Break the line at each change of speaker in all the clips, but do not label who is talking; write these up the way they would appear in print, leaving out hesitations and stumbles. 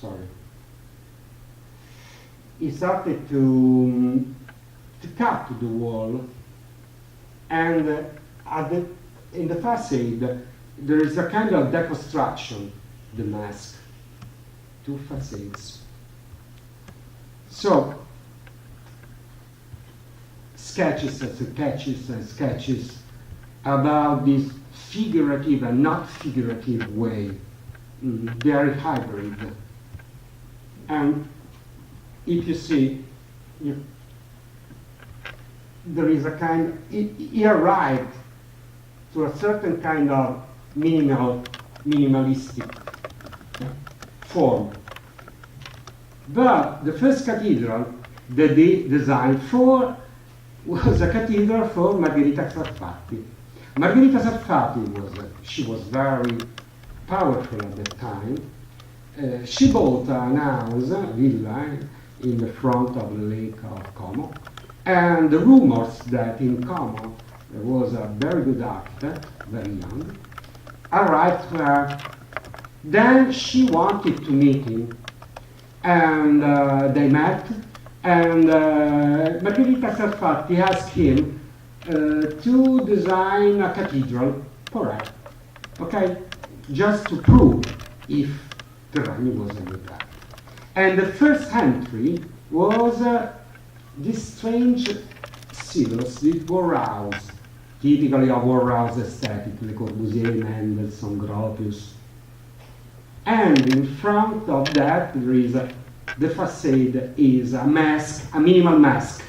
sorry. He started to cut the wall, and in the facade there is a kind of deconstruction, the mask, two facades. So sketches and sketches about this figurative and not figurative way, very hybrid. And if you see, there is a kind, he arrived to a certain kind of minimalistic form. But the first cathedral that they designed for was a cathedral for Margherita Sarfatti. Margherita Sarfatti she was very powerful at that time. She bought an house, a villa, in the front of the lake of Como. And the rumors that in Como there was a very good architect, very young, arrived to her. Then she wanted to meet him, and they met, and Margherita Sarfatti asked him to design a cathedral for her, okay? Just to prove if Terragni was a good architect. And the first entry was this strange silos, this Bauhaus, typically a Bauhaus aesthetic, Le Corbusier, Mendelssohn, Gropius. And in front of that, there is the facade is a mask, a minimal mask,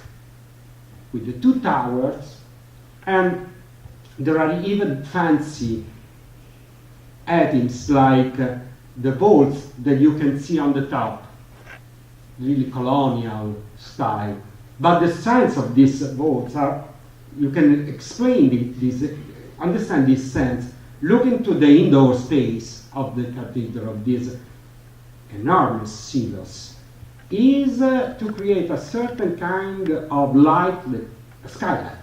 with the two towers, and there are even fancy add-ins like the vaults that you can see on the top, really colonial style. But the sense of these vaults are, you can explain this, understand this sense. Look into the indoor space of the cathedral, of this enormous silos, is to create a certain kind of light, a skylight.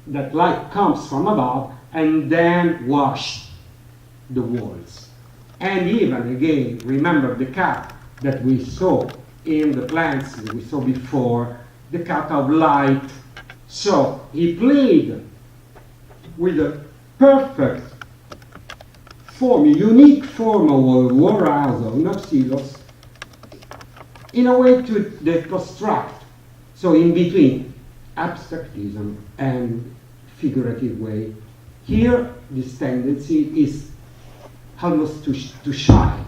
That light comes from above and then wash the walls. And even again, remember the cut that we saw in the plans that we saw before, the cut of light. So he played with a perfect form, a unique form of a Bauhaus, of Nopsilos, in a way to deconstruct. So in between abstractism and figurative way, here this tendency is almost to shy.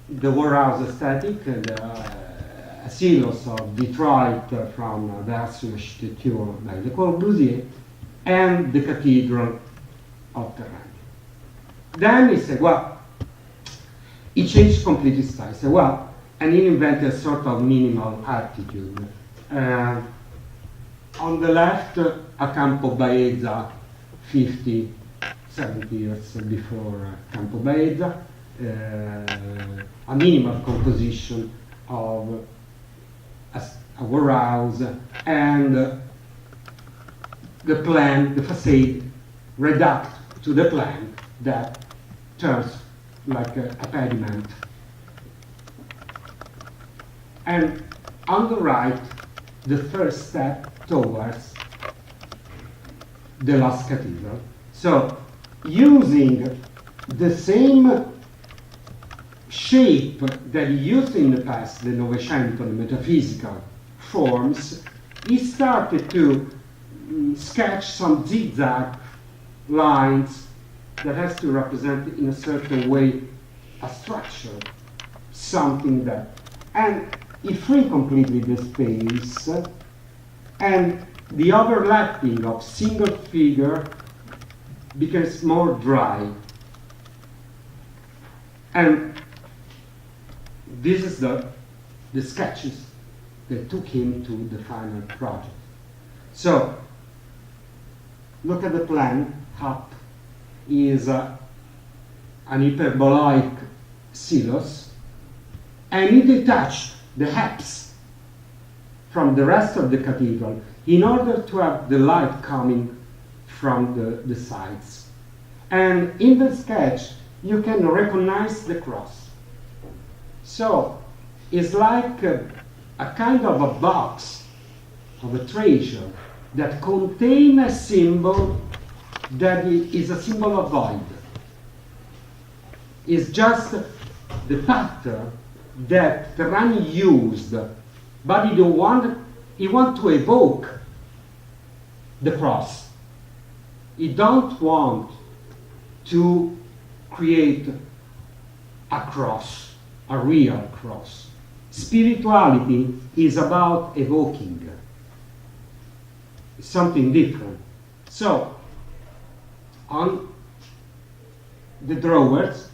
The Bauhaus aesthetic, the silos of Detroit from Version Architecture by Le Corbusier, and the Cathedral of Terragni. Then he said, well, he changed completely style. He said, well, and he invented a sort of minimal attitude. On the left, a Campo Baeza, 50, 70 years before Campo Baeza, a minimal composition of a Bauhaus, and the plan, the facade, reduced to the plan that turns like a pediment. And on the right, the first step towards the last cathedral. So, using the same shape that he used in the past, the Novecento, the metaphysical forms, he started to sketch some zigzag lines that has to represent in a certain way a structure, something that, and he freed completely the space, and the overlapping of single figure becomes more dry. And this is the sketches that took him to the final project. So, look at the plan. Up is an hyperbolic silos, and he detached the apse from the rest of the cathedral in order to have the light coming from the sides. And in the sketch, you can recognize the cross. So it's like a kind of a box of a treasure that contains a symbol that is a symbol of void. It's just the pattern that Terrani used, but he want to evoke the cross. He don't want to create a cross, a real cross. Spirituality is about evoking something different. So, on the drawers,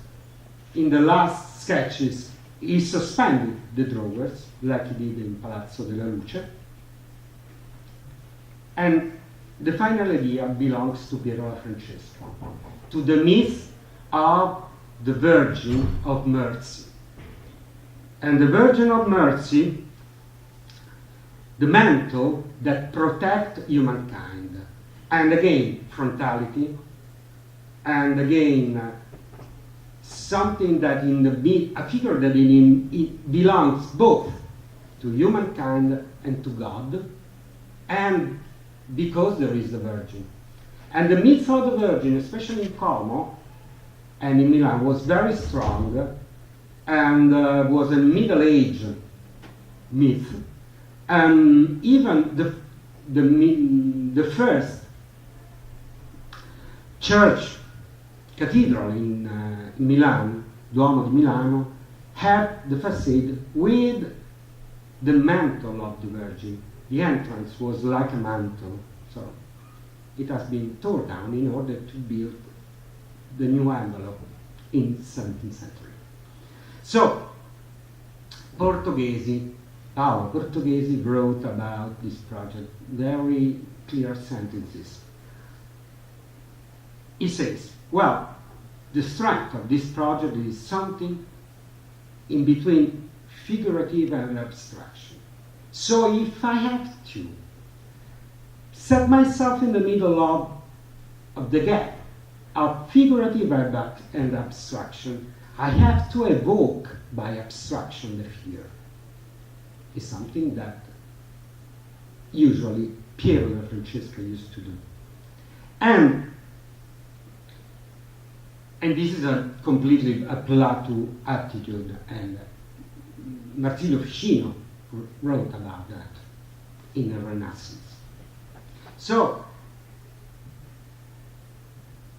in the last sketches, he suspended the drawers, like he did in Palazzo della Luce. And the final idea belongs to Piero da Francesco, to the myth of the Virgin of Mercy. And the Virgin of Mercy, the mantle that protects humankind. And again, frontality, and again, something that a figure that it belongs both to humankind and to God, and because there is the Virgin. And the myth of the Virgin, especially in Como and in Milan, was very strong, and was a Middle Age myth. And even the first church cathedral in Milan, Duomo di Milano, had the facade with the mantle of the Virgin. The entrance was like a mantle, so it has been torn down in order to build the new envelope in the 17th century. So, Paolo Portoghesi wrote about this project very clear sentences. He says, well, the strength of this project is something in between figurative and abstraction. So if I have to set myself in the middle of the gap of figurative and abstraction, I have to evoke by abstraction the fear. It's something that usually Piero da Francesco used to do. And this is a completely a Plato attitude, and Marsilio Ficino wrote about that in the Renaissance. So,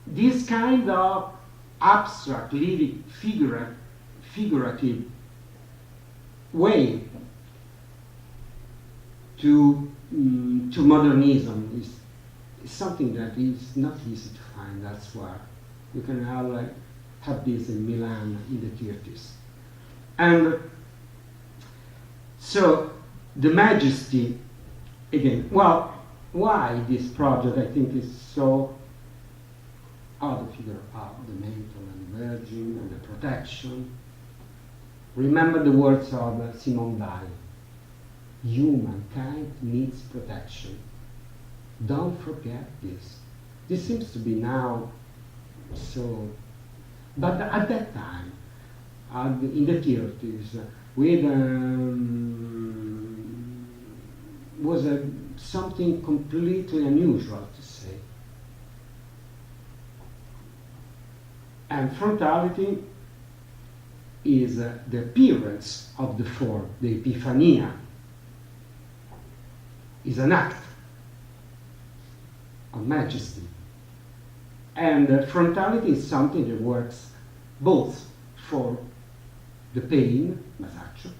this kind of abstract, lyric, figurative way to modernism is something that is not easy to find elsewhere. You can have this in Milan in the 30s. And so the majesty, again, well, why this project I think is so the figure of the mantle and the Virgin and the protection. Remember the words of Simone Weil. Humankind needs protection. Don't forget this. This seems to be now so, but at that time, in the 30s, was something completely unusual to say. And frontality is the appearance of the form, the epiphania, is an act of majesty. And frontality is something that works both for the pain, Masaccio,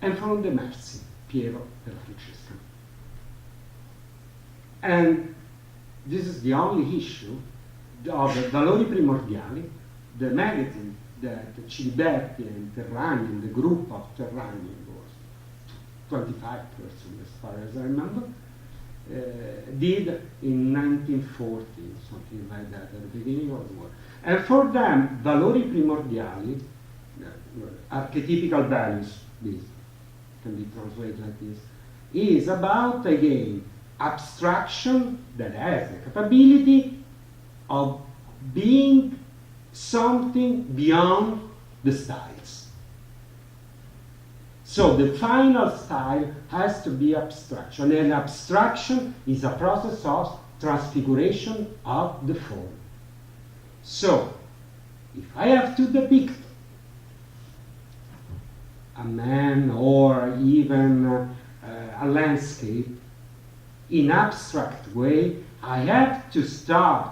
and for the mercy, Piero della Francesca. And this is the only issue of Valori Primordiali, the magazine that Ciliberti and Terrani, and the group of Terrani, was 25 persons as far as I remember, did in 1940, something like that, at the beginning of the war. And for them, Valori Primordiali, archetypical values, this can be translated like this, is about, again, abstraction that has the capability of being something beyond the styles. So the final style has to be abstraction, and abstraction is a process of transfiguration of the form. So, if I have to depict a man or even a landscape in abstract way, I have to start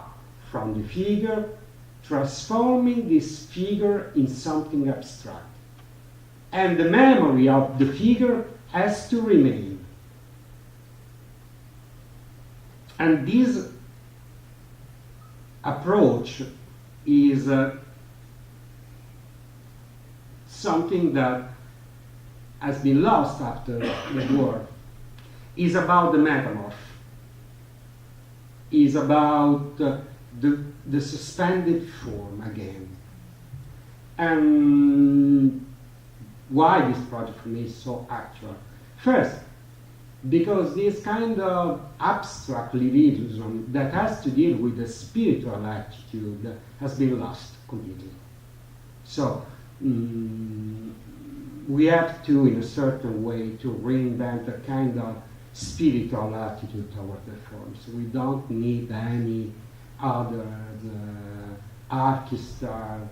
from the figure, transforming this figure in something abstract. And the memory of the figure has to remain. And this approach is something that has been lost after the war. Is about the metamorph. Is about the suspended form again. And why this project for me is so actual? First, because this kind of abstract lyricism that has to deal with the spiritual attitude has been lost completely. So we have to, in a certain way, to reinvent a kind of spiritual attitude toward the forms. We don't need any other orchestra.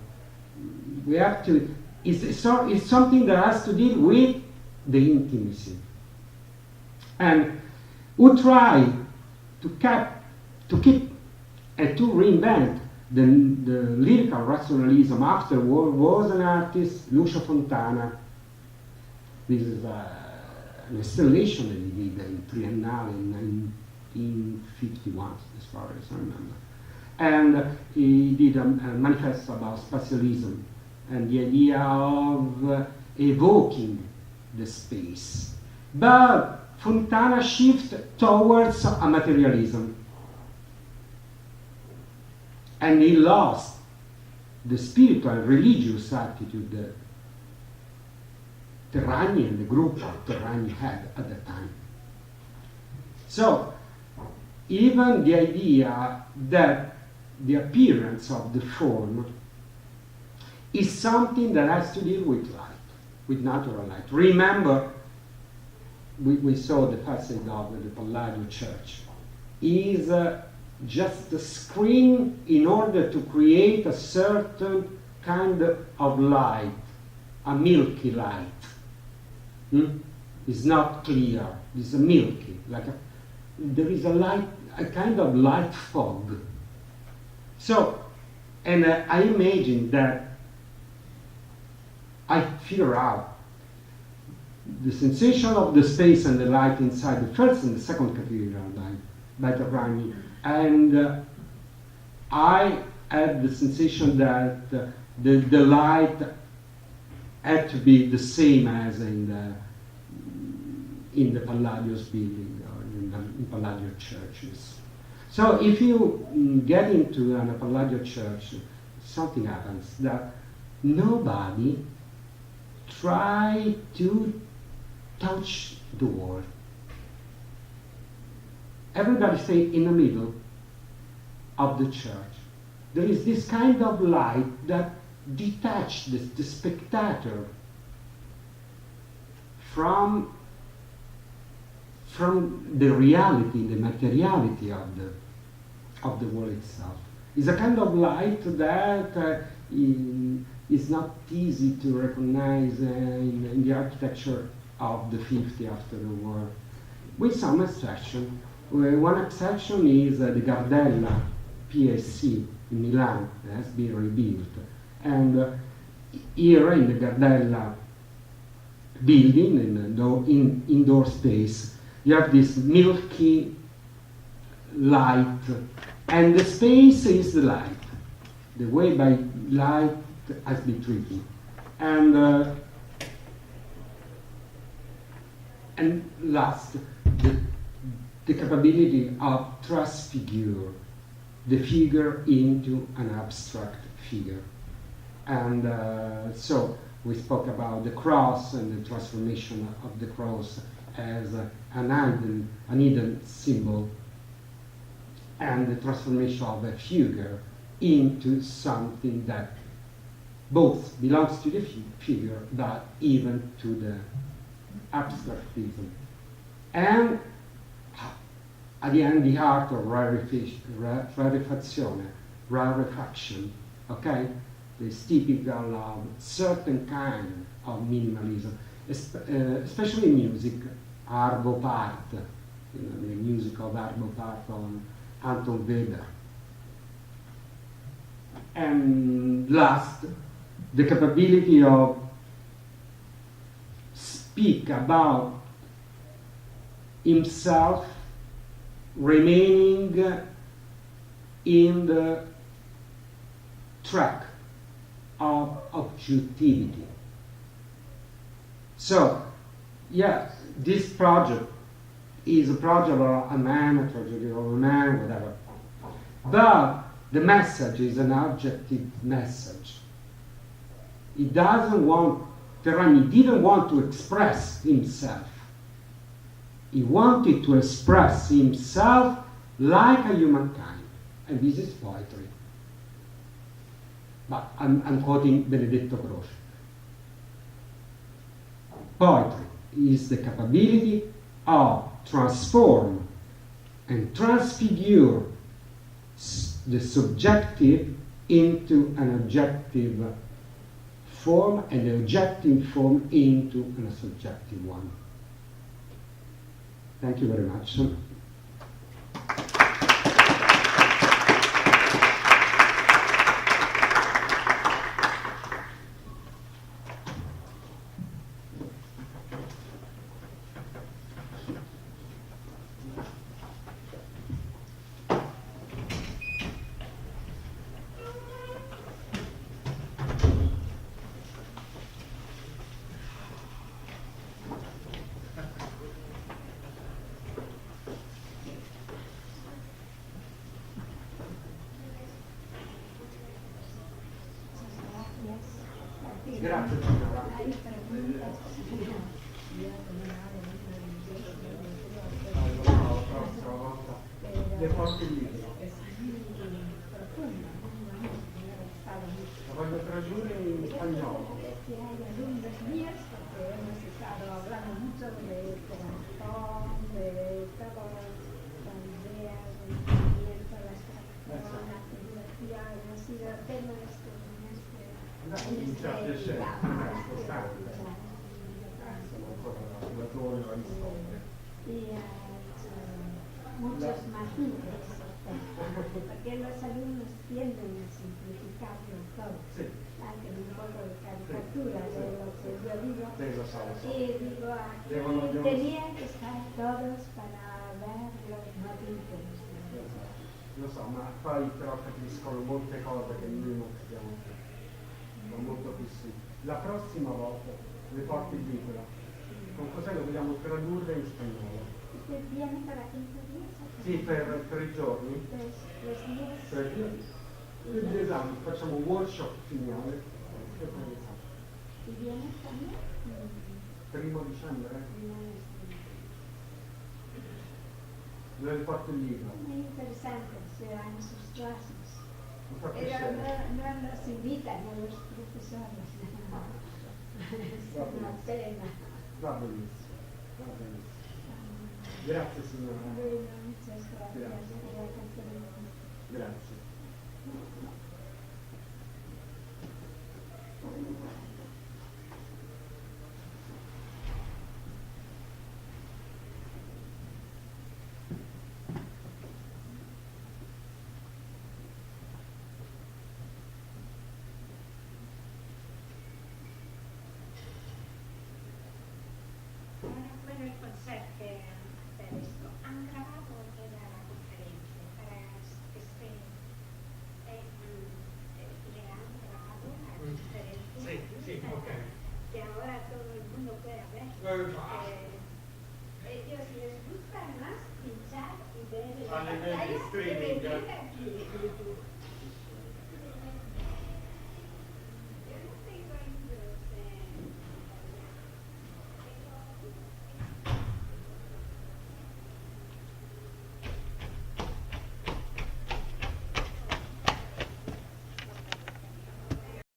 We have to. It's something that has to deal with the intimacy. And we try to keep and to reinvent the lyrical rationalism after war was an artist, Lucio Fontana. This is an installation that he did in Triennale in 1951, as far as I remember. And he did a manifesto about spatialism and the idea of evoking the space. But Fontana shifted towards a materialism. And he lost the spiritual religious attitude that Terragni and the group of Terragni had at that time. So, even the idea that the appearance of the form is something that has to deal with light, with natural light. Remember, we saw the facade of the Palladio church is just a screen in order to create a certain kind of light, a milky light. It's not clear, it's a milky, there is a light, a kind of light fog. So, and I imagine that I figure out the sensation of the space and the light inside the first and the second cathedral by Terragni, and I had the sensation that the light had to be the same as in the Palladio's building or in Palladio churches. So if you get into a Palladio church, something happens that nobody try to touch the wall. Everybody stay in the middle of the church. There is this kind of light that detach the spectator from the reality, the materiality of the wall itself. It's a kind of light that is not easy to recognize in the architecture of the 50 after the war, with some exception. One exception is the Gardella PSC in Milan that has been rebuilt. And here in the Gardella building, in the indoor space, you have this milky light, and the space is the light. The way by light has been treated. And last, the capability of transfigure the figure into an abstract figure. And so we spoke about the cross and the transformation of the cross as an hidden symbol, and the transformation of a figure into something that both belongs to the figure, but even to the abstractism. And at the end, the art of rarefaction, okay? Is typical of certain kind of minimalism, especially music, Arvo Part, the music of Arvo Part on Anton Weber. And last, the capability of speak about himself remaining in the track of objectivity. So, yeah, this project is a project of a man, a tragedy of a man, whatever. But the message is an objective message. He doesn't want, Terrani didn't want to express himself. He wanted to express himself like a humankind. And this is poetry. But I'm quoting Benedetto Croce. Poetry is the capability of transform and transfigure the subjective into an objective form and the objective form into a subjective one. Thank you very much. Grazie signora. Le porti lì. La voglio tradurre in spagnolo.
Muchos matices, porque los alumnos tienden a simplificarlo todo, hacen un poco de caricatura de lo que yo digo, y digo, aquí tenían que estar todos para ver los matices.
Lo so, ma poi però capiscono molte cose che noi non capiamo più, sono molto più simili. La prossima volta le porti lì però, con cos'è lo vogliamo tradurre in spagnolo?
¿Usted viene para 15 días?
Sì, per 3 giorni. 3 giorni. Esatto, facciamo un workshop finale.
¿Y viene también?
1 dicembre. Le porto il libro.
Muy interesante, se dan sus clases.
Pero
no nos invitan a los profesores. Es una pena.
Va benissimo, va benissimo. Grazie signora.
Muchas gracias.
Grazie.
Bueno, el concepto de esto, han grabado toda la conferencia para que esté llegando grabado a la conferencia.
Sí, ok.
Que ahora todo el mundo pueda ver. Ellos les gusta más pinchar y ver las pantallas que venir